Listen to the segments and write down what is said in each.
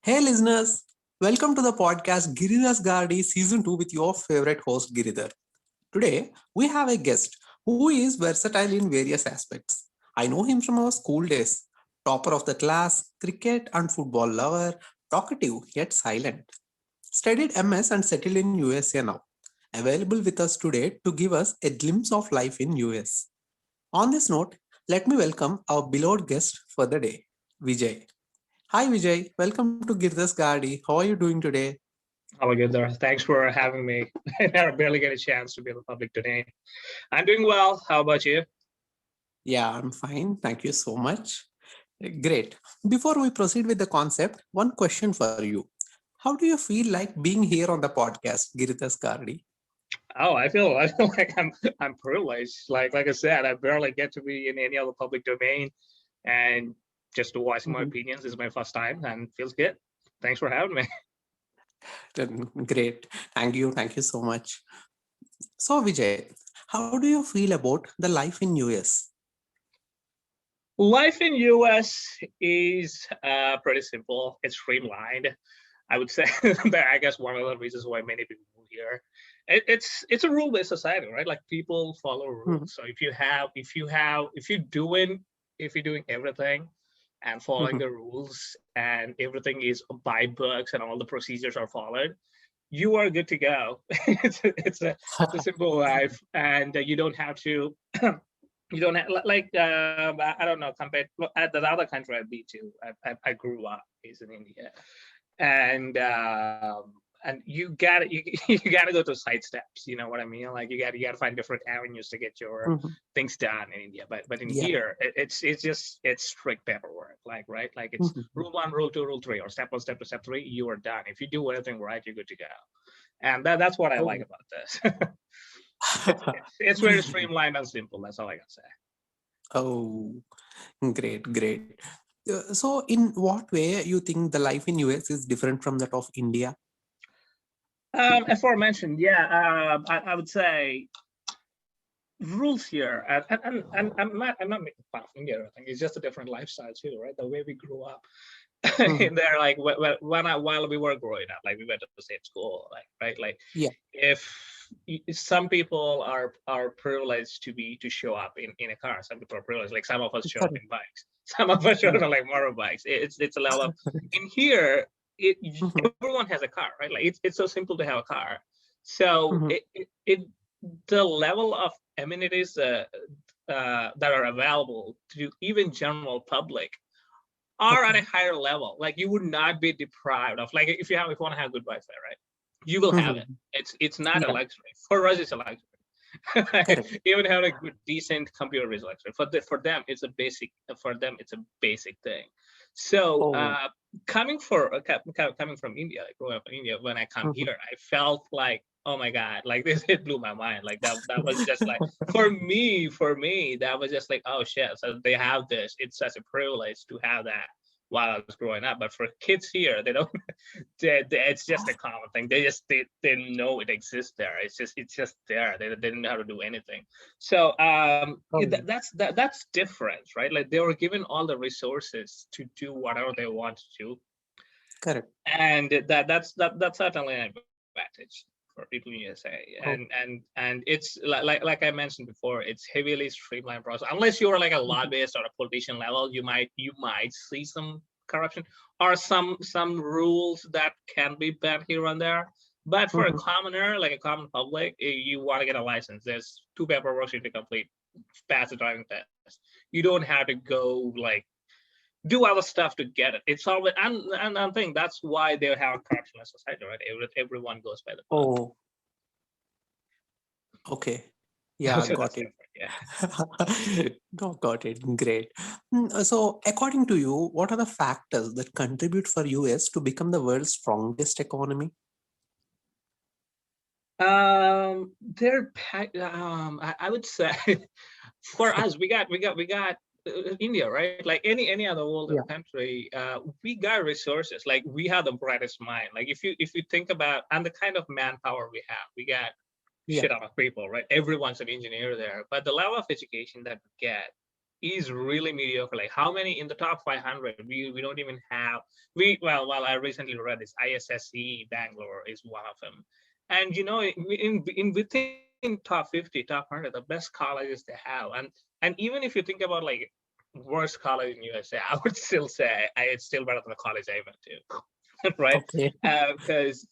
Hey listeners, welcome to the podcast Giridhar's Garady Season 2 with your favorite host Giridhar. Today, we have a guest who is versatile in various aspects. I know him from our school days. Topper of the class, cricket and football lover, talkative yet silent. Studied MS and settled in USA now. Available with us today to give us a glimpse of life in US. On this note, let me welcome our beloved guest for the day, Vijay. Hi Vijay, welcome to Girdhas Gardi. How are you doing today? Hello, Giridhar. Thanks for having me. I barely get a chance to be in the public today. I'm doing well. How about you? Yeah, I'm fine. Thank you so much. Great. Before we proceed with the concept, one question for you. How do you feel like being here on the podcast, Girdhas Gardi? Oh, I feel like I'm privileged. Like I said, I barely get to be in any other public domain, and just to voice my Mhm. opinions is my first time, and feels good. Thanks for having me. Great. Thank you so much. So Vijay, how do you feel about the life in US? Life in US is pretty simple. It's streamlined. I would say that I guess one of the reasons why many people move here. It's a rule-based society, right? Like people follow Mhm. rules. So if you're doing everything and following Mhm. the rules and everything is by books and all the procedures are followed, you are good to go. It's a simple life, and you don't have to. You don't have like I don't know compared at the other country I've been to. I grew up is in India, and you gotta you gotta go to side steps. You know what I mean? Like you gotta find different avenues to get your Mhm. things done in India. But in Yeah. here, it's strict paperwork. Like right, like it's Mhm. rule one, rule two, rule three, or step one, step two, step three. You are done. If you do everything right, you're good to go. And that's what I like Oh. about this. It's very streamlined and simple. That's all I gotta say. Oh, great. So, in what way you think the life in US is different from that of India? Aforementioned, yeah, I would say rules here, and I'm not making fun of India or anything. It's just a different lifestyle too, right? The way we grew up Mhm. in there, like while we were growing up, like we went to the same school, like right, like Yeah, if some people are privileged to show up in a car, some people are privileged, like some of us show up correct, in bikes, some of us show up correct. on like motorbikes. It's a level of in here. Mhm. Everyone has a car, right? Like it's so simple to have a car. So Mhm. it the level of amenities that are available to even general public are at a Okay. higher level. Like you would not be deprived of, like if you want to have good Wi-Fi, right? You will have it. Mhm. It's not a Yeah, luxury. For us, it's a luxury. correct. Even having a good, decent computer is a luxury. For them, it's a basic. For them, it's a basic thing. So Oh, coming from India, like growing up in India, when I come mhm. here, I felt like, oh my god, like this, it blew my mind. Like that was just like for me that was just like, oh shit, so they have this. It's such a privilege to have that while I was growing up. But for kids here, they don't. It's just a common thing. They know it exists there. It's just there. They didn't know how to do anything. So Oh, that's different, right? Like they were given all the resources to do whatever they want to do, correct. and that's certainly an advantage for people in USA. Oh, And it's like I mentioned before, it's heavily streamlined process. Unless you're like a mhm. lobbyist or a politician level, you might see some corruption or some rules that can be bent here and there. But for a Mhm. commoner, like a common public, you want to get a license. There's two paperwork you need to complete, pass the driving test. You don't have to go like do other stuff to get it. It's all, and I think that's why they have corruption in society, right? Everyone goes by the book. Oh, okay. So Yeah, that's got it. different. Yeah. Got it. Great. So, according to you, what are the factors that contribute for US to become the world's strongest economy? I would say for us, we got India, right? Like any other world Yeah, country, we got resources. Like we have the brightest mind. Like if you think about and the kind of manpower we got yeah. shit out of people, right? Everyone's an engineer there, but the level of education that we get is really mediocre. Like how many in the top 500? We don't even have. Well, I recently read this. ISSE Bangalore is one of them, and in within top 50, top 100, the best colleges they have, and even if you think about like worst college in USA, I would still say it's still better than the college I went to. Right? Okay. Because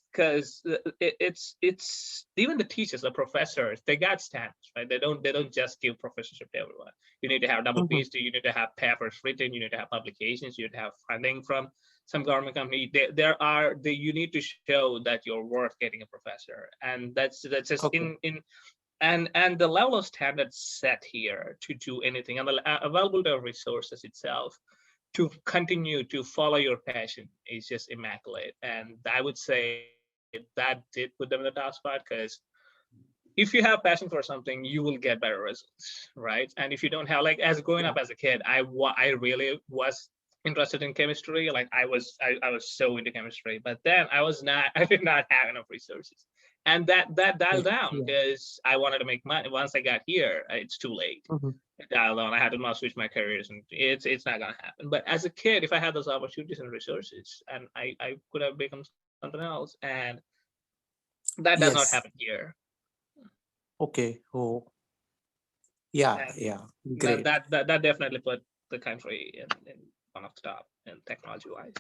it's even the teachers, the professors, they got standards, right? They don't just give professorship to everyone. You need to have double Mhm. PhD, you need to have papers written, you need to have publications, you need to have funding from some government company. You need to show that you're worth getting a professor, and that's just Okay. in and the level of standards set here to do anything, and the availability of resources itself to continue to follow your passion is just immaculate. And I would say that did put them in the top spot, because if you have passion for something, you will get better results, right? And if you don't have, like, as growing up Yeah. as a kid, I really was interested in chemistry. Like I was so into chemistry, but then I was not I did not have enough resources, and that Yeah. dialed down Yeah. because I wanted to make money. Once I got here, it's too late. Mhm. It dialed down. I had to now switch my careers, and it's not gonna happen. But as a kid, if I had those opportunities and resources, and I could have become something else, and that does not happen Yes. here. Okay. Oh, yeah. And Yeah. that Great. that that, that definitely put the country in one of the top in technology wise.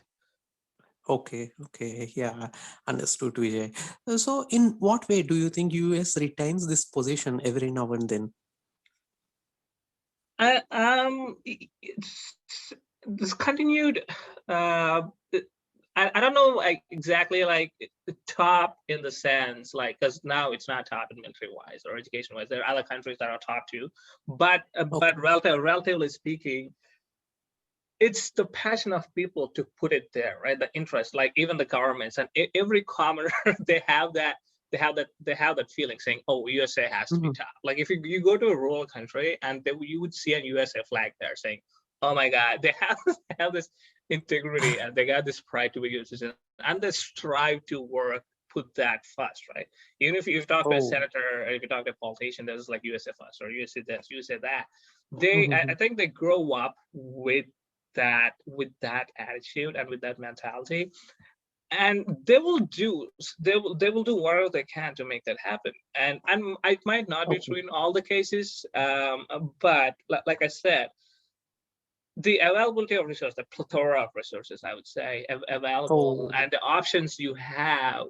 Okay. Okay. Yeah. Understood, Vijay. So, in what way do you think US retains this position every now and then? It's this continued. Uh, I don't know, like exactly, like the top in the sense, like, because now it's not top in military wise or education wise. There are other countries that are top too, but Okay. relatively speaking, it's the passion of people to put it there, right? The interest, like even the governments and every commoner, they have that, they have that feeling saying, "Oh, USA has to be Mhm. top." Like if you go to a rural country and you would see a USA flag there saying, "Oh my God," they have they have this integrity and they got this pride to be U S citizen, and they strive to work, put that first, right? Even if you talk to a Oh. senator or if you talk to a politician, there's like USA first or USA this, USA that. I Mhm. think they grow up with that attitude and with that mentality, and they will do whatever they can to make that happen. And it might not be Okay. true in all the cases, but like I said, the availability of resources, the plethora of resources, I would say, available, Oh. and the options you have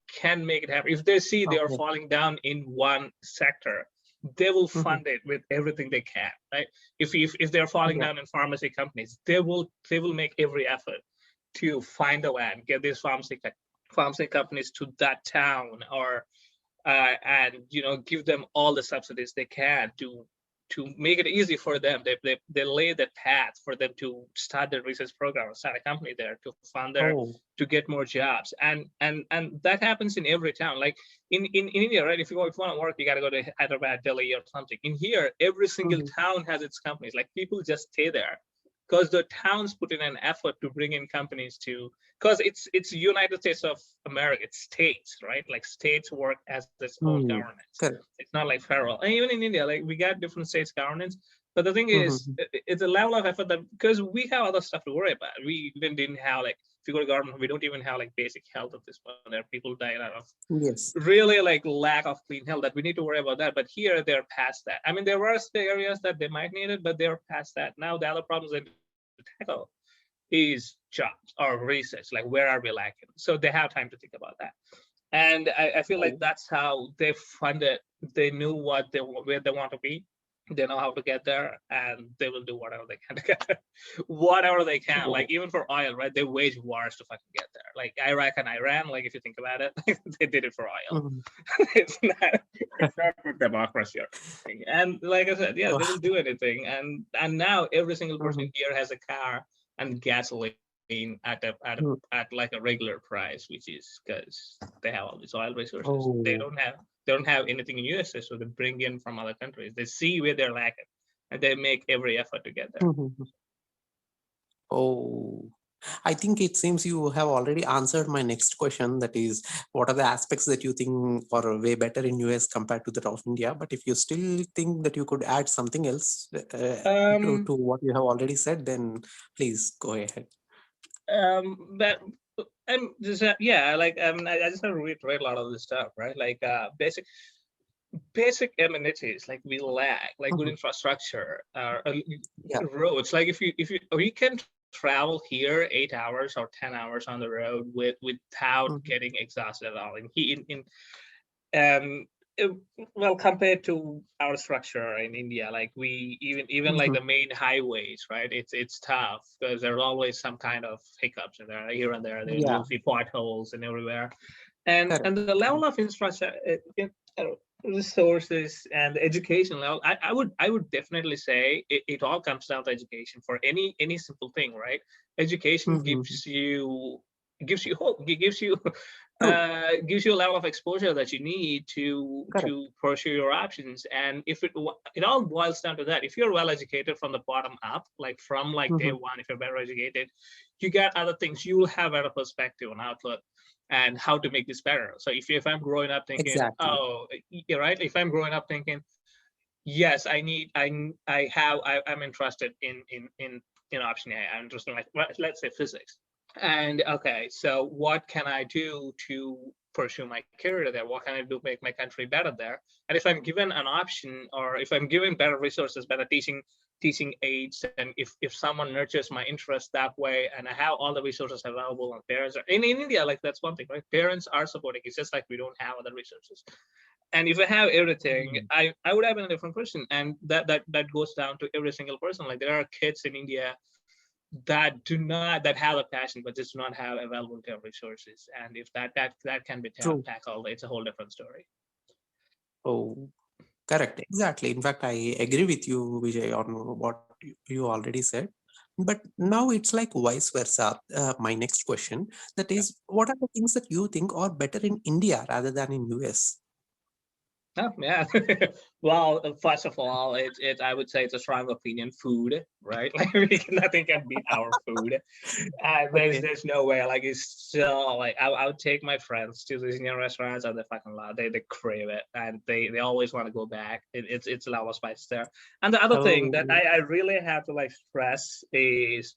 can make it happen. If they see they are Okay. falling down in one sector, they will Mhm. fund it with everything they can, right? If they're falling Yeah. down in pharmacy companies, they will make every effort to find a land, get these pharmacy companies to that town, or and give them all the subsidies they can to make it easy for them. They lay the path for them to start their research program or start a company there to fund their Oh. to get more jobs. And that happens in every town. Like in India, right? If you want to work, you got to go to Hyderabad, Delhi, or something. In here, every single Mhm. town has its companies. Like people just stay there because the towns put in an effort to bring in companies to, because it's United States of America, it's states, right? Like states work as its own Mm. governance. Correct. It's not like federal. And even in India, like we got different states governance. But the thing is, Mhm. it's a level of effort that, because we have other stuff to worry about. We even didn't have, like, if you go to government, we don't even have like basic health at this point. There are people dying out of Yes. really like lack of clean health that we need to worry about that. But here they're past that. I mean, there were areas that they might need it, but they're past that. Now the other problems they need to tackle is jobs or research. Like, where are we lacking? So they have time to think about that. And I feel like Oh. that's how they funded. They knew where they want to be. They know how to get there, and they will do whatever they can to get there. Whatever they can. Like Oh. even for oil, right? They wage wars to fucking get there. Like Iraq and Iran. Like if you think about it, they did it for oil. Mhm. It's not for democracy or anything. And like I said, yeah, they will do anything. And now every single person Mhm. here has a car and gasoline at Mm. like a regular price, which is because they have all these oil resources. They don't Oh. have anything in USA, so they bring in from other countries. They see where they're lacking, and they make every effort to get there. Mhm. Oh. I think it seems you have already answered my next question. That is, what are the aspects that you think are way better in US compared to that of India? But if you still think that you could add something else to Um, what you have already said, then please go ahead. but I'm just yeah, like I just have to reiterate a lot of this stuff, right? Like basic amenities, like we lack, like good Mhm. infrastructure, Yeah. roads. Like if you can travel here 8 hours or 10 hours on the road without Mhm. getting exhausted at all. Um it- well, compared to our structure in India, like we even like Mhm. the main highways, right? It's tough because there's always some kind of hiccups in there here and there. Then Yeah. you'll see potholes and everywhere, and Correct. the level of infrastructure, resources and education level, I would definitely say it all comes down to education for any simple thing, right? Education Mhm. gives you hope. It True. gives you a level of exposure that you need Correct. to pursue your options. And if it all boils down to that, if you're well educated from the bottom up, like from like day Mhm. one, if you're better educated, you get other things. You will have better perspective and outlook and how to make this better. So if I'm growing up thinking, Exactly. oh, you're right. If I'm growing up thinking, yes, I'm interested in option A. I'm interested in, like, let's say physics. And okay, so what can I do to pursue my career there? What can I do to make my country better there? And if I'm given an option, or if I'm given better resources, better teaching aids, and if someone nurtures my interest that way, and I have all the resources available, and parents are in India, like that's one thing, right? Parents are supporting. It's just like we don't have other resources. And if I have everything, Mm. I would have been a different person. And that goes down to every single person. Like there are kids in India that have a passion but just do not have availability of resources. And if that can be True. tackled, it's a whole different story. Oh, correct. Exactly. In fact, I agree with you, Vijay, on what you already said. But now it's like vice versa. My next question, that Yeah. is, what are the things that you think are better in India rather than in US? Oh, yeah. Well, first of all, I would say it's a strong opinion. Food, right? Like nothing can beat our food. There's Okay. there's no way. Like it's still like I would take my friends to these Indian restaurants and they fucking love. They crave it and they always want to go back. It's a level of spice there. And the other thing that Oh, I really have to like stress is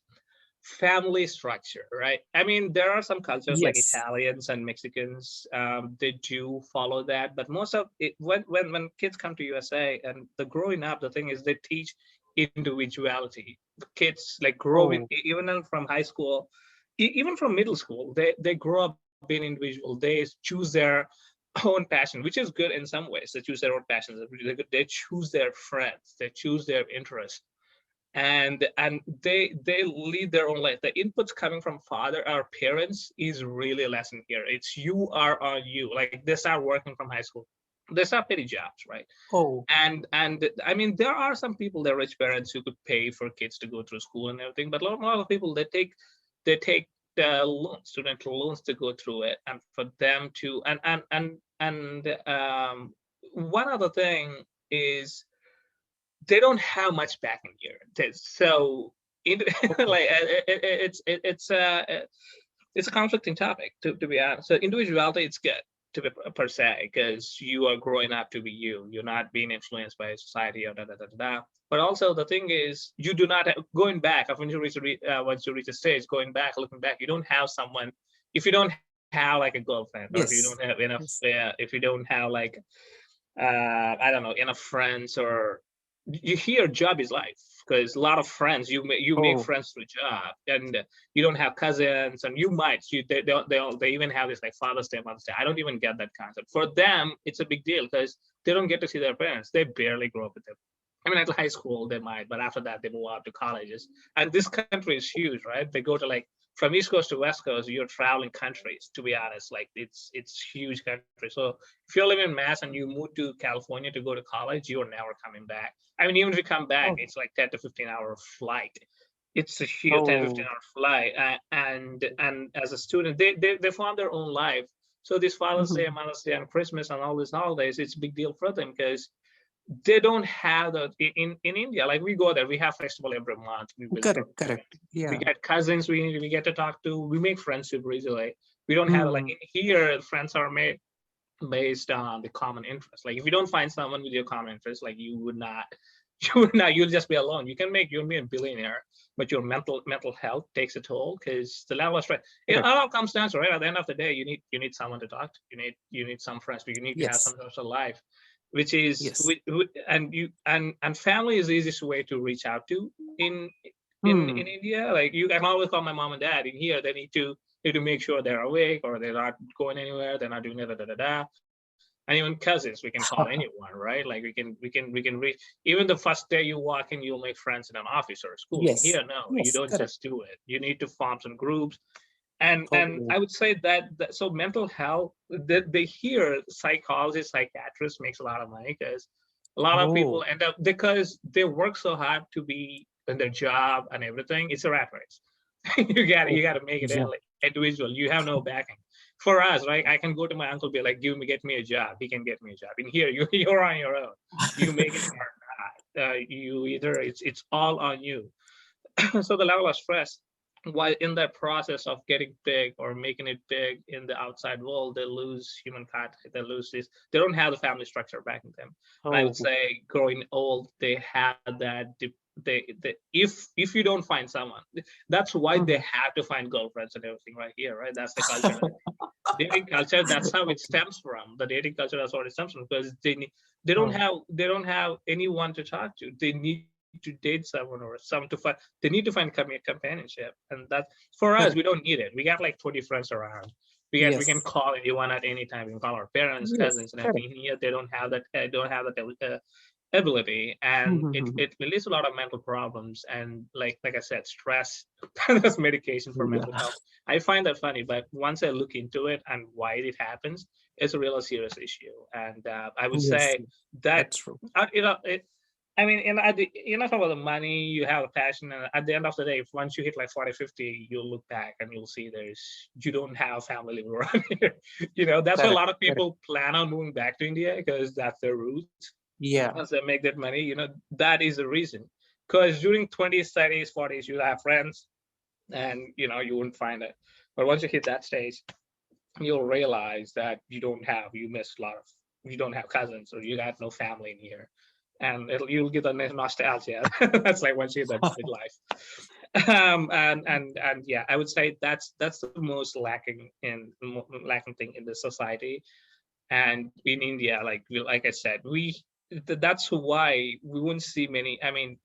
family structure, right? I mean, there are some cultures like yes. Italians and Mexicans, they do follow that, but most of it, when kids come to USA and the growing up, the thing is they teach individuality. Kids like growing Oh, even from high school, even from middle school, they grow up being individual. They choose their own passion, which is good in some ways. They choose their own passions. They choose their friends. They choose their interests, and they lead their own life. The inputs coming from father or parents is really a lesson here. It's you are on you. Like they start working from high school, they start petty jobs, right? oh, And I mean, there are some people, they're rich parents who could pay for kids to go through school and everything, but a lot of people, they take the loans, student loans, to go through it, and for them to and one other thing is they don't have much backing here. So in, okay. like it's a conflicting topic, to be honest. So individuality, it's good to be per se, because you are growing up to be you. You're not being influenced by society or da da da da. Da. But also the thing is, you do not have, going back once you reach a stage, going back, looking back, you don't have someone. If you don't have like a girlfriend, or if you don't have Yes. enough, Yes. if you don't have like I don't know, enough friends, or you hear job is life, because a lot of friends you make Oh, friends through job, and you don't have cousins, and you might they even have this like Father's Day, Mother's Day. I don't even get that concept. For them, it's a big deal because they don't get to see their parents. They barely grow up with them. I mean, at high school they might, but after that they move out to colleges. And this country is huge, right? They go to like from East Coast to West Coast, you're traveling countries. To be honest, like it's huge country. So if you're living in Mass and you move to California to go to college, you're never coming back. I mean, even if you come back, oh, it's like 10 to 15 hour flight. It's a huge 10 to 15 oh. hour flight, and as a student, they form their own life. So this Father's Day, Mhm. Mother's Day, and Christmas and all these holidays, it's a big deal for them because they don't have the in India. Like we go there, we have festival every month. We visit our Correct, correct. we Yeah. get cousins we get to talk to. We make friendship easily. We don't have like Hmm. in here. Friends are made based on the common interest. Like if you don't find someone with your common interest, like you would not, you would not, you'll just be alone. You'll be a billionaire, but your mental health takes a toll because the level of stress. It Correct. all comes down to right at the end of the day, you need someone to talk to. You need some friends. You need to have Yes. some social life, which is Yes. and you and family is the easiest way to reach out to in in Hmm. India. Like you can always call my mom and dad. In here, they need to make sure they're awake or they're not going anywhere. They're not doing da. And even cousins, we can call anyone, right? Like we can reach. Even the first day you walk in, you'll make friends in an office or a school. In Yes. here, no, you Yes. don't Correct. just do it. You need to form some groups, and Oh. I would say that so mental health. They hear psychologists, psychiatrists makes a lot of money because a lot of Oh. people end up because they work so hard to be in their job and everything. It's a rat race. Oh. You got to make it in Yeah. like individual. You have no backing. For us, right? I can go to my uncle, be like, get me a job. He can get me a job. In here, you're on your own. You make it or not. You either it's all on you. So the level of stress, while in that process of getting big or making it big in the outside world, they lose human contact. They lose this. They don't have the family structure backing them. And I would Oh. say, growing old, they had that. If you don't find someone, that's why they Hmm. have to find girlfriends and everything right here, right? That's the culture. Dating culture. That's how it Okay. stems from. The dating culture. That's what it stems from because Oh. they don't have anyone to talk to. They need to date someone or some to find. They need to find companionship, and that for us we Correct. don't need it. We got like 20 friends around. We can Yes. call anyone at any time. We can call our parents, Yes. cousins, and Correct. everything. Here they don't have that. Don't have that ability, and it releases a lot of mental problems and like I said, stress. That's medication for mental Yeah. health. I find that funny, but once I look into it and why it happens, it's a real serious issue. And I would Yes. say that That's true. you know it, I mean, enough about the money, you have a passion, and at the end of the day, if once you hit like 40, 50, you'll look back and you'll see you don't have family living around here. That's why a Correct. lot of Correct. people plan on moving back to India because that's their roots. Yeah. Once they make that money, that is the reason. Because during 20s, 30s, 40s, you have friends and, you wouldn't find it. But once you hit that stage, you'll realize that you miss a lot of, you don't have cousins or you got no family in here. And you'll get the nostalgia. That's like once you hit that midlife. And yeah, I would say that's the most lacking thing in the society. And in India, like I said, that's why we wouldn't see many. I mean,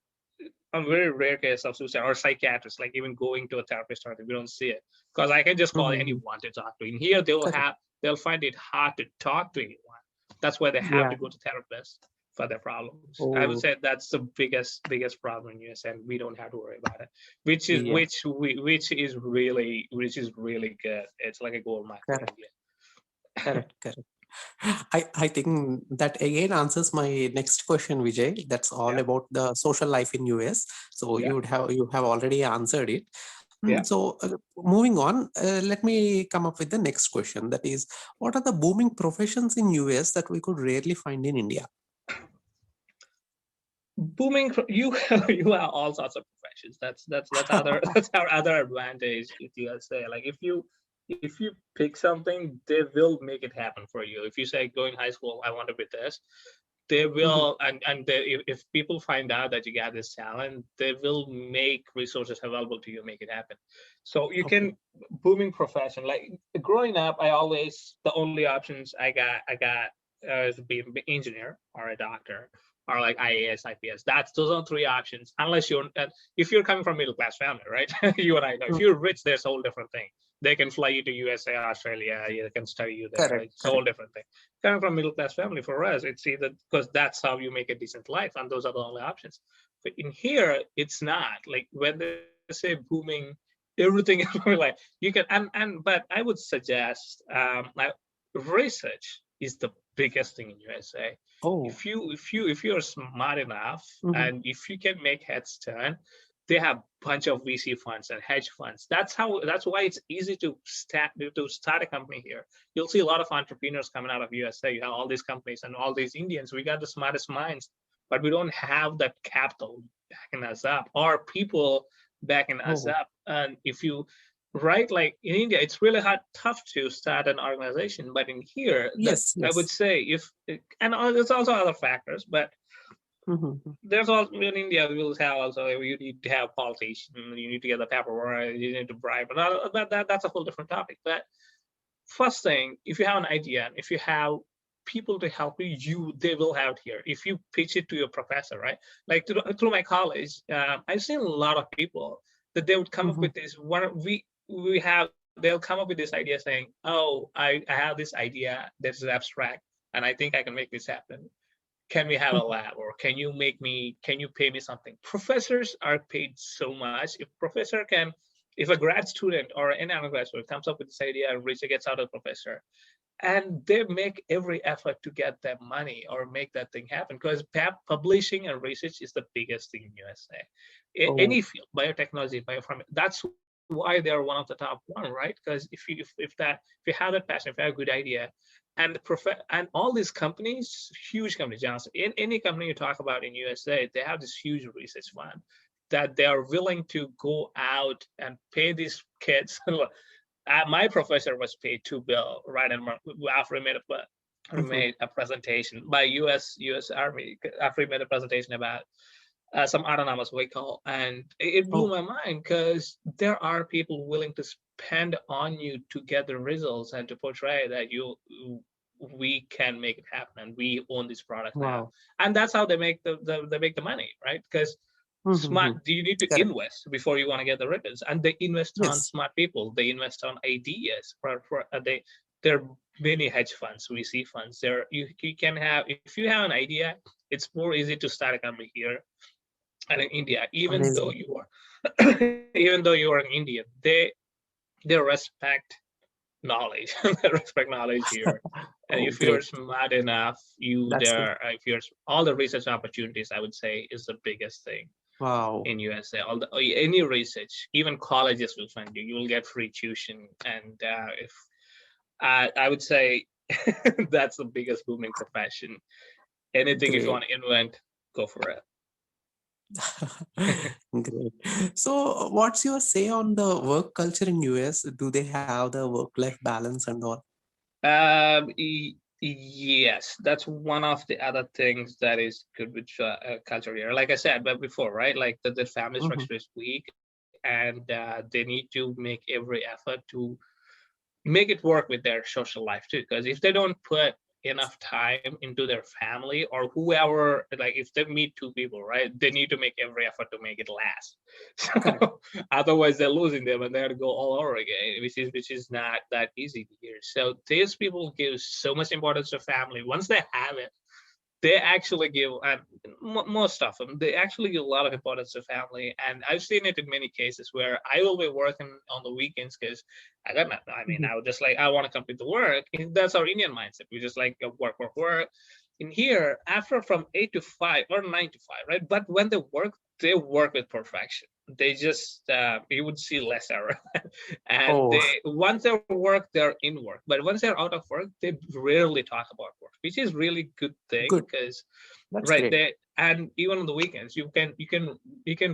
a very rare case of suicide or psychiatrists, like even going to a therapist or anything, we don't see it because I can just call Mhm. anyone to talk to. In here, Correct. they'll find it hard to talk to anyone. That's why they have Yeah. to go to therapists for their problems. I would Oh. say that's the biggest problem in US, and we don't have to worry about it. Which is Yeah. which is really good. It's like a gold mine for Correct. India. Correct. Correct. I think that again answers my next question, Vijay. That's all Yeah, about the social life in US. So yeah, you have already answered it. yeah. So moving on, let me come up with the next question. That is, what are the booming professions in US that we could rarely find in India? Booming you you have all sorts of professions. That's other that's our other advantage with USA. Like if you pick something, they will make it happen for you. If you say going high school, I want to be this, they Mhm. will. If people find out that you got this talent, they will make resources available to you, make it happen. So you Okay. can booming profession. Like growing up, the only options I got is to be an engineer or a doctor or like IAS, IPS. Those are three options. Unless if you're coming from middle class family, right? You and I know. If Mm. you're rich, there's a whole different thing. They can fly you to USA, Australia. You can study you there. Correct. It's a whole Correct. different thing. Coming from middle class family, for us, it's either because that's how you make a decent life, and those are the only options. But in here, it's not. Like when they say booming, everything is like you can but I would suggest like research is the biggest thing in USA. Oh. If you're smart enough Mhm. and if you can make heads turn, they have bunch of VC funds and hedge funds. That's why it's easy to start a company here. You'll see a lot of entrepreneurs coming out of USA. You have all these companies and all these Indians. We got the smartest minds, but we don't have that capital backing us up or people backing us Oh, up. And if you right, like in India, it's really hard, tough to start an organization. But in here, that yes, I would yes. say if and there's also other factors, but Mm-hmm. there's also in India we will have also you need to have politicians, you need to get the paperwork, you need to bribe, but that's a whole different topic. But first thing, if you have an idea, if you have people to help you, they will have it here. If you pitch it to your professor, right? Like through my college, I've seen a lot of people that they would come up Mm-hmm. with this. We have they'll come up with this idea saying, "Oh, I have this idea that is abstract, and I think I can make this happen. Can we have a lab, or can you pay me something?" Professors are paid so much. If a grad student or an undergrad student comes up with this idea and research gets out of the professor, and they make every effort to get that money or make that thing happen, because publishing and research is the biggest thing in USA. Oh, Any field, biotechnology, biopharma, that's why they're one of the top one, right? Because if you have that passion, if you have a good idea, and and all these companies, huge companies, Johnson, in any company you talk about in USA, they have this huge research fund that they are willing to go out and pay these kids. My professor was paid $2 billion, right? And after he mm-hmm. made a presentation by US Army, after he made a presentation about some autonomous vehicle, and it blew Oh, my mind because there are people willing to spend on you to get the results and to portray that we can make it happen and we own this product now, wow. and that's how they make they make the money, right? Because smart, Mm-hmm. do you need to Correct. invest before you want to get the returns, and they invest on Yes. smart people, they invest on ideas for there are many hedge funds, VC funds there. You can have, if you have an idea, it's more easy to start a company here. And in India, Amazing. even though you are an Indian, they respect knowledge. They respect knowledge here. And Oh, if you're great. smart enough, you That's good. there if you're all the research opportunities, I would say, is the biggest thing Wow. in USA. Any research, even colleges will fund you. You will get free tuition, and if I would say that's the biggest booming profession. Anything if you Great. want to invent, go for Great. So, what's your say on the work culture in US? Do they have the work-life balance and all? it. Yes, that's one of the other things that is good with culture here. Like I said, but before, right? Like the family Mm-hmm. structure is weak, and they need to make every effort to make it work with their social life too. Because if they don't put enough time into their family or whoever, like if they meet two people, right, they need to make every effort to make it last. Correct. So otherwise they're losing them and they have to go all over again, which is not that easy here. So these people give so much importance to family. Once they have it, they actually give, most of them, they actually give a lot of importance to family. And I've seen it in many cases where I will be working on the weekends because I mean, Mm-hmm. I would just like, I want to complete the work. And that's our Indian mindset. We just like work, work, work. In here, after from 8 to 5 or 9 to 5, right? But when they work with perfection. They just, you would see less error. And Oh, once they work, they're in work. But once they're out of work, they rarely talk about work, which is really good thing good. because That's right great. there, and even on the weekends you can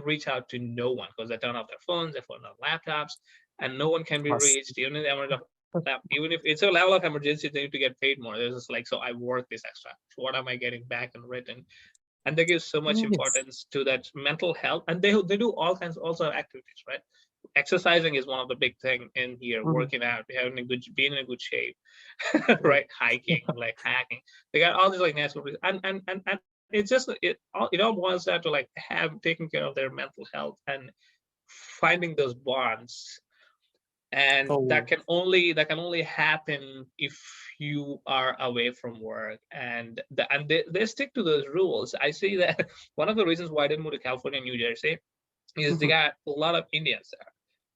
reach out to no one because they turn off their phones, they phone on laptops, and no one can be reached, even in the amount of even if it's a level of emergency, they need to get paid more. There's just like, so I work this extra, so what am I getting back in written? And they give so much Yes. importance to that mental health, and they do all kinds also activities, right? Exercising is one of the big thing in here, Mm-hmm. working out, having a good, being in a good shape. Oh. Right, hiking, like hacking, they got all these like natural and it's just it all boils down to like have taking care of their mental health and finding those bonds. And Oh. that can only happen if you are away from work, and they stick to those rules. I see that one of the reasons why I didn't move to California and New Jersey is they Mm-hmm. got a lot of Indians there.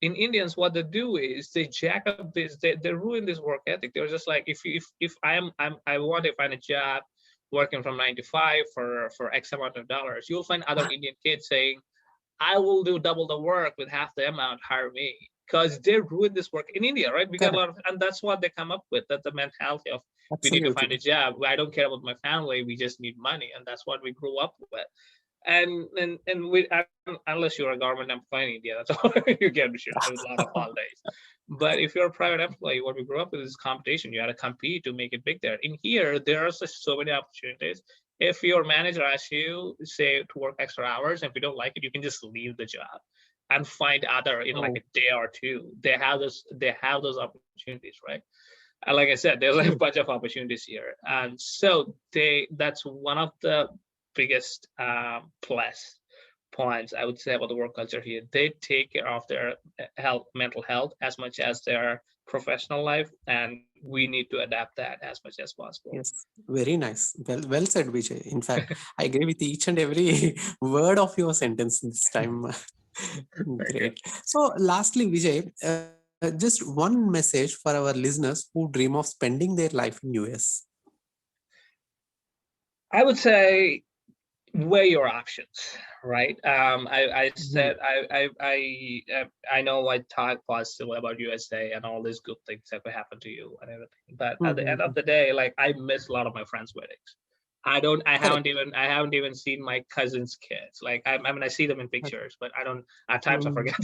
In Indians, what they do is they jack up this, they ruin this work ethic. They're just like, if I want to find a job working from 9 to 5 for X amount of dollars, you'll find other Indian kids saying, I will do double the work with half the amount, hire me. Because they ruin this work in India, right? We get a Correct. lot of, and that's what they come up with. That's the mentality of we need to find a Absolutely. job. I don't care about my family. We just need money, and that's what we grew up with. And we, unless you're a government employee in India, that's all you get with a lot of holidays. But if you're a private employee, what we grew up with is competition. You had to compete to make it big there. In here, there are such so many opportunities. If your manager asks you, say, to work extra hours, and if you don't like it, you can just leave the job and find other in like Oh, a day or two. They have those opportunities, right? And like I said, there's like a true. bunch of opportunities here, and so that's one of the biggest plus points I would say about the work culture here. They take care of their health, mental health, as much as their professional life, and we need to adapt that as much as possible. Yes, very nice. Well said, Vijay. In fact, I agree with each and every word of your sentence this time. Thank you. Great. So, lastly, Vijay, just one message for our listeners who dream of spending their life in US. I would say weigh your options, right? I Mhm. said I know I talk positively about USA and all these good things that could happen to you and everything, but at the end of Mhm. the day, like I miss a lot of my friends' weddings. I don't. Correct. I haven't even seen my cousins' kids. Like I mean, I see them in Correct. pictures, but I don't. At times, I Mhm. forget.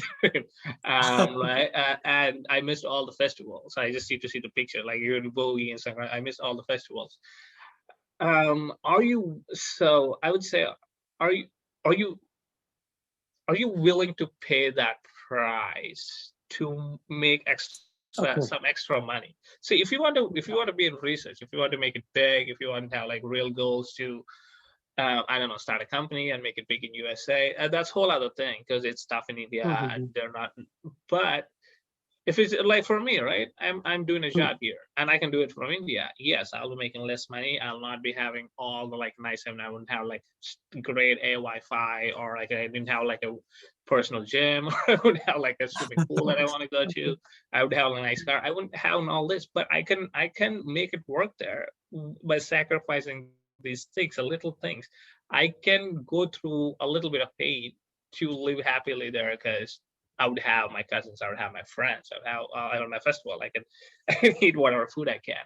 Right. And I missed all the festivals. I just need to see the picture. Like you're in Bowie and stuff. I missed all the festivals. Are you? So I would say, are you? Are you? Are you willing to pay that price to make some Okay. extra money? So if you want to be in research, if you want to make it big, if you want to have like real goals to I don't know, start a company and make it big in USA. That's a whole other thing because it's tough in India and Mhm. they're not. But if it's like for me, right? I'm doing a Mm. job here and I can do it from India. Yes, I'll be making less money. I'll not be having all the like nice. I mean, I wouldn't have like great a Wi-Fi or like I didn't have like a personal gym or I wouldn't have like a swimming pool that I want to go to. I would have a nice car. I wouldn't have all this, but I can make it work there by sacrificing these things, a little things. I can go through a little bit of pain to live happily there because I would have my cousins, I would have my friends, I would have I don't know festival. I can I can eat whatever food I can.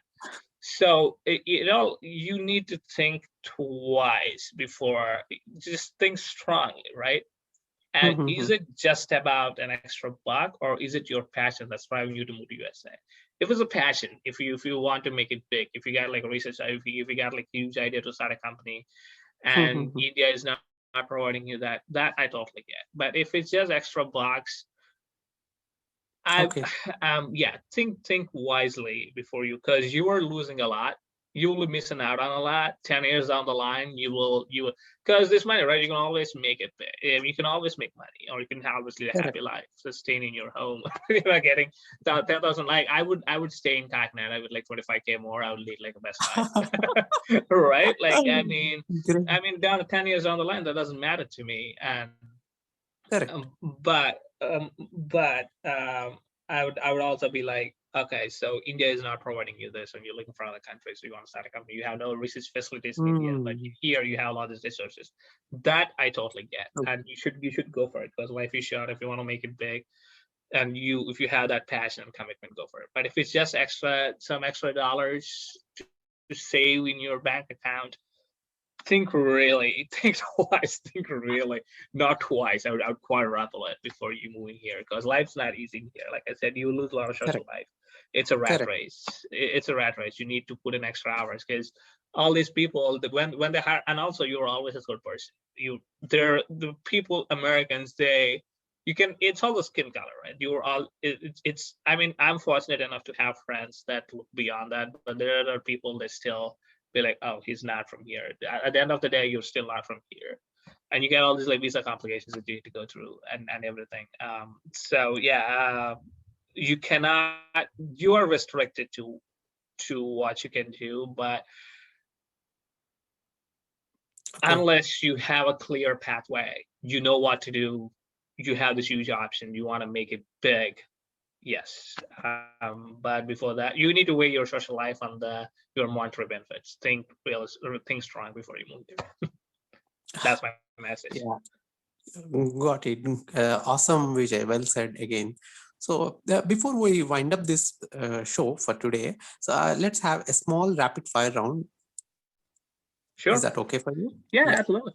So you need to think twice before just think strongly, right? And is Mhm. it just about an extra buck, or is it your passion that's driving you to move to USA? If it's a passion, if you want to make it big, if you got like a research, if you got like huge idea to start a company, and Mhm. India is not providing you that I totally get. But if it's just extra bucks, I Okay. yeah, think wisely before you, because you are losing a lot. You will be missing out on a lot. 10 years down the line, you will, because this money, right? You can always make it. You can always make money, or you can always lead a Correct. happy life, sustain in your home. You're not getting 10,000. Like I would stay in Kakinada. I would like 25K more. I would lead like a best life, right? Like Great. down to 10 years down the line, that doesn't matter to me. And Correct. but I would also be like, okay, so India is not providing you this, and you're looking for other countries. So you want to start a company. You have no research facilities in India, but Mm. here you have a lot of these resources. That I totally get, True. and you should go for it because life is short. If you want to make it big, and if you have that passion and commitment, go for it. But if it's just some extra dollars to save in your bank account, think really, think twice, think really, not twice. I would quadruple it before you move in here because life's not easy here. Like I said, you lose a lot of social Correct. life. It's a rat Correct. race. It's a rat race. You need to put in extra hours because all these people, when they hire, and also you're always a good person. They're the people, Americans. You can. It's all the skin color, right? You're all. It's. I mean, I'm fortunate enough to have friends that look beyond that, but there are people that still be like, oh, he's not from here. At the end of the day, you're still not from here, and you get all these like visa complications that you need to go through and everything. So yeah, you cannot. You are restricted to what you can do, but Okay. unless you have a clear pathway, you know what to do. You have this huge option. You want to make it big. Yes, but before that, you need to weigh your social life on your monetary benefits. Think real, think strong before you move there. That's my message. Yeah. Got it. Awesome, Vijay. Well said again. So before we wind up this show for today, so let's have a small rapid fire round. Is Sure. that okay for you? Yeah, Yeah, absolutely.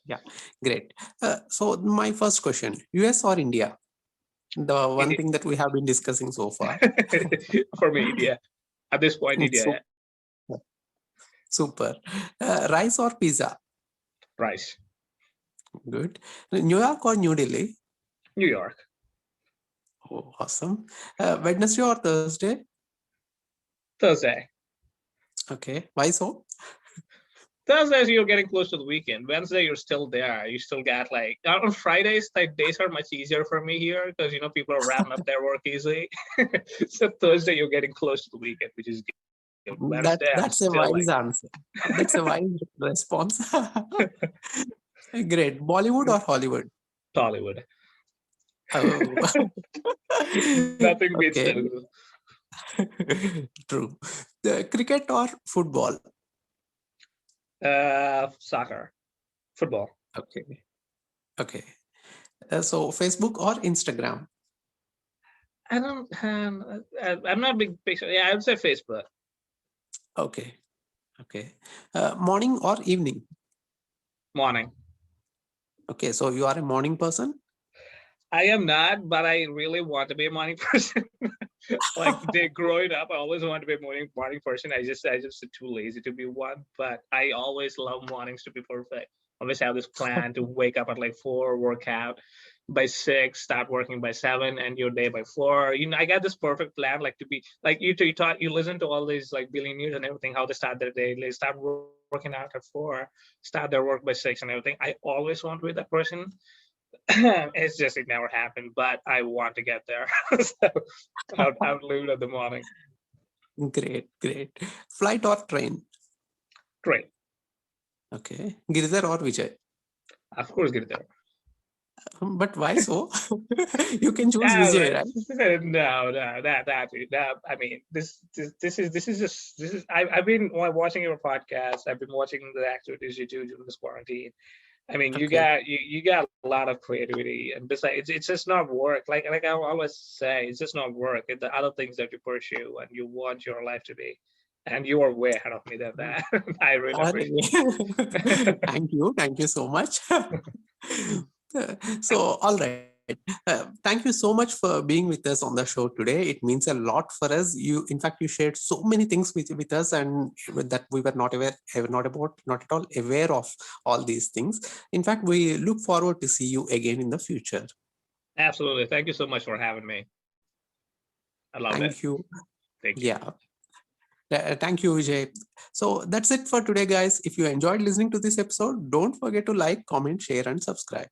yeah, great. So my first question: US or India? The one India. thing that we have been discussing so far. For me, India. At this point, India, Super. Super. Rice or pizza? rice. Good. New York or New Delhi? New York. Oh, awesome. Wednesday or Thursday? Thursday. Okay. Why so? Thursdays you're getting close to the weekend. Wednesday you're still there. You still got like on Fridays. Like days are much easier for me here because people are wrapping up their work easily. So Thursday you're getting close to the weekend, which is good. Wednesday I'm still That's like a wise answer. That's a wise response. Great. Bollywood or Hollywood? Tollywood. Oh, Nothing beats okay. Telugu. True. The cricket or football? Soccer, football. Okay. Okay. So Facebook or Instagram? I don't. I'm not a big picture. Yeah, I would say Facebook. Okay. Okay. Morning or evening? Morning. Okay. So you are a morning person? I am not, but I really want to be a morning person. Like growing up, I always wanted to be a morning person. I just too lazy to be one. But I always love mornings to be perfect. Always have this plan to wake up at like 4, work out by 6, start working by 7, and your day by 4. I got this perfect plan, like to be like you taught you listen to all these like billionaires and everything, how they start their day. They start working out at 4, start their work by 6 and everything. I always want to be that person. It's just it never happened, but I want to get there. So I've lived at the morning. Great. Great. Flight or train? Great. Okay. Giridhar or Vijay? Of course, Giridhar. But why so? You can choose No, Vijay, right? no, that. I mean, this is. I've been watching your podcast. I've been watching the activities you do during this quarantine. I mean, Okay. you got a lot of creativity, and besides, it's just not work. Like I always say, it's just not work. It's the other things that you pursue and you want your life to be, and you are way ahead of me than that. I really Arre. appreciate. Thank you. Thank you so much. So, all right. Thank you so much for being with us on the show today. It means a lot for us. In fact, you shared so many things with us, and that we were not aware, not at all aware of all these things. In fact, we look forward to see you again in the future. Absolutely. Thank you so much for having me. I love it. Thank you. Thank you. Yeah. Thank you, Vijay. So that's it for today, guys. If you enjoyed listening to this episode, don't forget to like, comment, share, and subscribe.